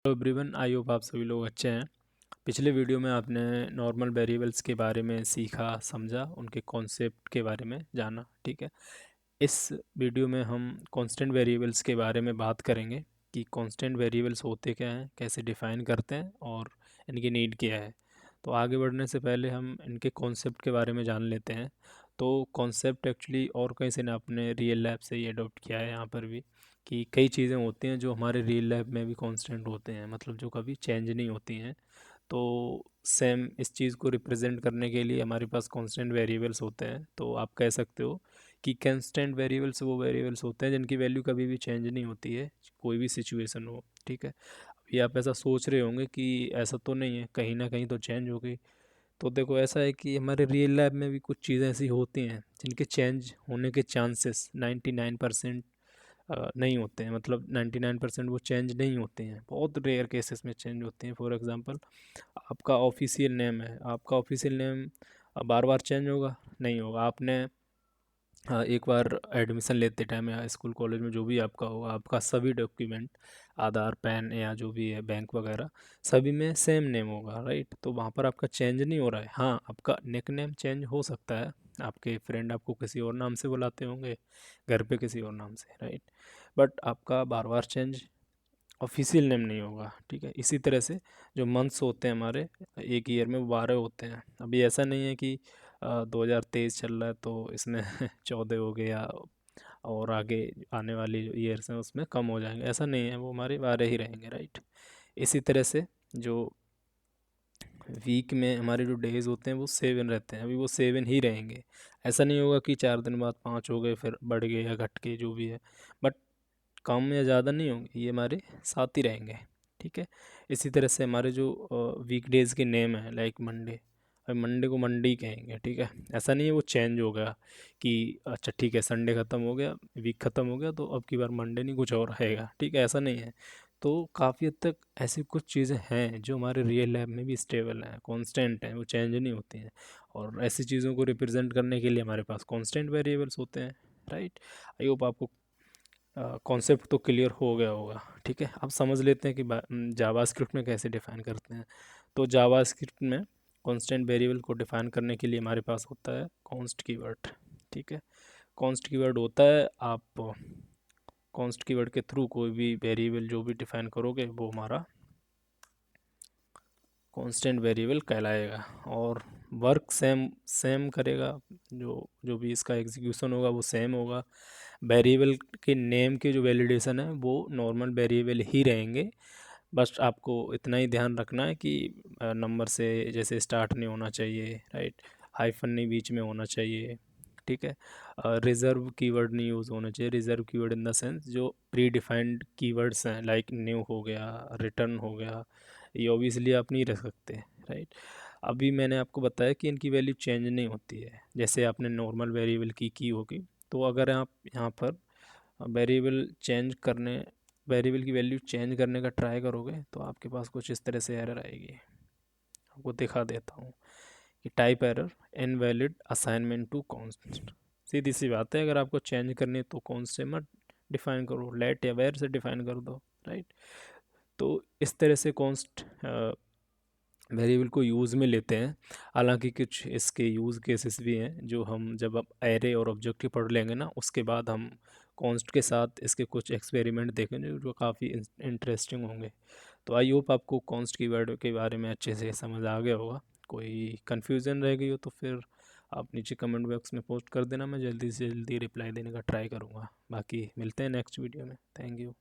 Hello everyone, I hope आप सभी लोग अच्छे हैं। पिछले वीडियो में आपने नॉर्मल वेरिएबल्स के बारे में सीखा, समझा, उनके कॉन्सेप्ट के बारे में जाना। ठीक है। इस वीडियो में हम कांस्टेंट वेरिएबल्स के बारे में बात करेंगे कि कांस्टेंट वेरिएबल्स होते क्या हैं, कैसे डिफ़ाइन करते हैं और इनकी नीड क्या है। तो आगे बढ़ने से पहले हम इनके कॉन्सेप्ट के बारे में जान लेते हैं। तो कॉन्सेप्ट एक्चुअली और कहीं से ना आपने रियल लाइफ से ही अडॉप्ट किया है यहाँ पर भी, कि कई चीज़ें होती हैं जो हमारे रियल लाइफ में भी कांस्टेंट होते हैं, मतलब जो कभी चेंज नहीं होती हैं। तो सेम इस चीज़ को रिप्रेजेंट करने के लिए हमारे पास कांस्टेंट वेरिएबल्स होते हैं। तो आप कह सकते हो कि कांस्टेंट वेरिएबल्स वो वेरिएबल्स होते हैं जिनकी वैल्यू कभी भी चेंज नहीं होती है, कोई भी सिचुएशन हो। ठीक है। अभी आप ऐसा सोच रहे होंगे कि ऐसा तो नहीं है, कहीं ना कहीं तो चेंज हो गई। तो देखो, ऐसा है कि हमारे रियल लाइफ में भी कुछ चीज़ें ऐसी होती हैं जिनके चेंज होने के चांसेस 99% नहीं होते हैं। मतलब 99% वो चेंज नहीं होते हैं, बहुत रेयर केसेस में चेंज होते हैं। फॉर एग्जांपल, आपका ऑफिशियल नेम है, आपका ऑफिशियल नेम बार बार चेंज होगा? नहीं होगा। आपने एक बार एडमिशन लेते टाइम या स्कूल कॉलेज में जो भी आपका होगा, आपका सभी डॉक्यूमेंट, आधार, पैन या जो भी है, बैंक वगैरह, सभी में सेम नेम होगा, राइट? तो वहाँ पर आपका चेंज नहीं हो रहा है। हाँ, आपका निक नेम चेंज हो सकता है, आपके फ्रेंड आपको किसी और नाम से बुलाते होंगे, घर पे किसी और नाम से, राइट? बट आपका बार बार चेंज ऑफिशियल नेम नहीं होगा। ठीक है। इसी तरह से जो मंथ्स होते हैं हमारे एक ईयर में, वो 12 होते हैं। अभी ऐसा नहीं है कि 2023 चल रहा है तो इसमें 14 हो गया और आगे आने वाली जो ईयर्स हैं उसमें कम हो जाएंगे, ऐसा नहीं है। वो हमारे 12 ही रहेंगे, राइट? इसी तरह से जो वीक में हमारे जो डेज होते हैं वो 7 रहते हैं, अभी वो 7 ही रहेंगे। ऐसा नहीं होगा कि 4 दिन बाद 5 हो गए, फिर बढ़ गए या घट गए, जो भी है। बट कम या ज़्यादा नहीं होंगे, ये हमारे साथ ही रहेंगे। ठीक है। इसी तरह से हमारे जो वीक डेज़ के नेम हैं, लाइक मंडे, अब मंडे को मंडे ही कहेंगे। ठीक है। ऐसा नहीं है वो चेंज हो गया कि अच्छा ठीक है, संडे ख़त्म हो गया, वीक ख़त्म हो गया तो अब की बार मंडे नहीं, कुछ और रहेगा। ठीक है, ऐसा नहीं है। तो काफ़ी हद तक ऐसी कुछ चीज़ें हैं जो हमारे रियल लाइफ में भी स्टेबल हैं, कांस्टेंट हैं, वो चेंज नहीं होती हैं। और ऐसी चीज़ों को रिप्रेजेंट करने के लिए हमारे पास कांस्टेंट वेरिएबल्स होते हैं, राइट? आई होप आपको कॉन्सेप्ट तो क्लियर हो गया होगा। ठीक है। अब समझ लेते हैं कि जावा स्क्रिप्ट में कैसे डिफ़ाइन करते हैं। तो जावा स्क्रिप्ट में कांस्टेंट वेरिएबल को डिफ़ाइन करने के लिए हमारे पास होता है कॉन्स्ट कीवर्ड। ठीक है। कॉन्स्ट कीवर्ड होता है, आप कॉन्स्ट कीवर्ड के थ्रू कोई भी वेरिएबल जो भी डिफ़ाइन करोगे वो हमारा कांस्टेंट वेरिएबल कहलाएगा। और वर्क सेम सेम करेगा, जो जो भी इसका एग्जीक्यूशन होगा वो सेम होगा। वेरिएबल के नेम के जो वैलिडेशन है वो नॉर्मल वेरिएबल ही रहेंगे। बस आपको इतना ही ध्यान रखना है कि नंबर से जैसे स्टार्ट नहीं होना चाहिए, राइट? हाइफन नहीं बीच में होना चाहिए। ठीक है। रिजर्व कीवर्ड नहीं यूज़ होना चाहिए। Reserve keyword in the sense जो प्री डिफाइंड कीवर्ड्स हैं, लाइक न्यू हो गया, रिटर्न हो गया, ये ऑब्वियसली आप नहीं रख सकते, राइट? अभी मैंने आपको बताया कि इनकी वैल्यू चेंज नहीं होती है, जैसे आपने नॉर्मल वेरिएबल की होगी। तो अगर आप यहाँ पर वेरिएबल चेंज करने वेरिएबल की वैल्यू चेंज करने का ट्राई करोगे तो आपके पास कुछ इस तरह से एरर आएगी। आपको दिखा देता हूँ कि type error, invalid assignment to const. सीधी सी बात है, अगर आपको चेंज करनी है तो कॉन्स्ट से मत डिफाइन करो, लेट या वेयर से डिफाइन कर दो, राइट? तो इस तरह से कॉन्स्ट वेरिएबल को यूज़ में लेते हैं। हालांकि कुछ इसके यूज़ केसेस भी हैं जो हम जब आप एरे और ऑब्जेक्टिव पढ़ लेंगे ना, उसके बाद हम कॉन्स्ट के साथ इसके कुछ एक्सपेरिमेंट देखेंगे जो काफ़ी इंटरेस्टिंग होंगे। तो आई होप आपको कॉन्स्ट कीवर्ड के बारे में अच्छे से समझ आ गया होगा। कोई कन्फ्यूज़न रह गई हो तो फिर आप नीचे कमेंट बॉक्स में पोस्ट कर देना, मैं जल्दी से जल्दी रिप्लाई देने का ट्राई करूँगा। बाकी मिलते हैं नेक्स्ट वीडियो में। Thank you.